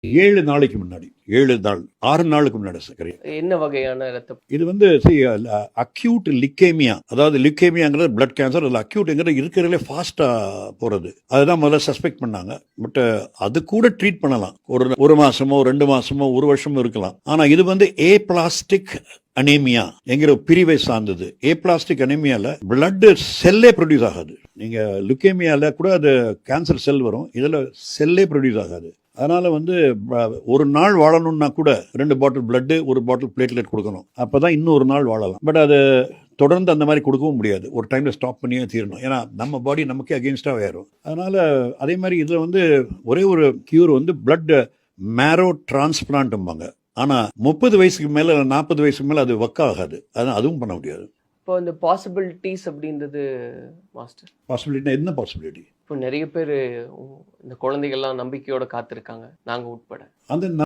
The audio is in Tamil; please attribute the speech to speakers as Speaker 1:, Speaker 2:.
Speaker 1: 7 நாளைக்கு முன்னாடி 7 நாள் 6 நாளுக்கு முன்னாடி சர்க்கரை.
Speaker 2: என்ன வகையான ரத்த
Speaker 1: இது வந்து அக்யூட் லிக்கேமியா, அதாவது லிக்கேமியாங்கிறது பிளட் கேன்சர். அதில் அக்யூட்டுங்கிறது இருக்கிறதுலே ஃபாஸ்ட்டாக போகிறது. அதுதான் முதல்ல சஸ்பெக்ட் பண்ணாங்க. பட் அது கூட ட்ரீட் பண்ணலாம். ஒரு மாசமோ 2 மாசமோ 1 வருஷமோ இருக்கலாம். ஆனால் இது வந்து ஏபிளாஸ்டிக் அனீமியா என்கிற பிரிவை சார்ந்தது. ஏபிளாஸ்டிக் அனீமியால பிளட் செல்லே ப்ரொடியூஸ் ஆகாது. நீங்க லுக்கேமியால கூட அது கேன்சர் செல் வரும், இதுல செல்லே ப்ரொடியூஸ் ஆகாது. அதனால வந்து ஒரு நாள் வாழணும்னா கூட 2 பாட்டில் பிளட் 1 பாட்டில் பிளேட்லெட் கொடுக்கணும். அப்பதான் இன்னும் ஒரு நாள் வாழலாம். பட் அது தொடர்ந்து அந்த மாதிரி கொடுக்கவும் முடியாது. ஒரு டைம்ல ஸ்டாப் பண்ணியே தீரணும். ஏன்னா நம்ம பாடி நமக்கே அகெயின்ஸ்டா ஆயிரும். அதனால அதே மாதிரி இதுல வந்து ஒரே ஒரு கியூர் வந்து பிளட் மேரோ டிரான்ஸ்பிளான்ட்பாங்க. ஆனா 30 வயசுக்கு மேல 40 வயசுக்கு மேல அது ஒர்க் ஆகாது. அதான் அதுவும் பண்ண முடியாது.
Speaker 2: இப்போ இந்த பாசிபிலிட்டிஸ் அப்படின்றது மாஸ்டர்,
Speaker 1: பாசிபிலிட்டி என்ன பாசிபிலிட்டி?
Speaker 2: இப்போ நிறைய பேர் இந்த குழந்தைகள்லாம் நம்பிக்கையோட காத்திருக்காங்க, நாங்க உட்பட.
Speaker 1: அந்த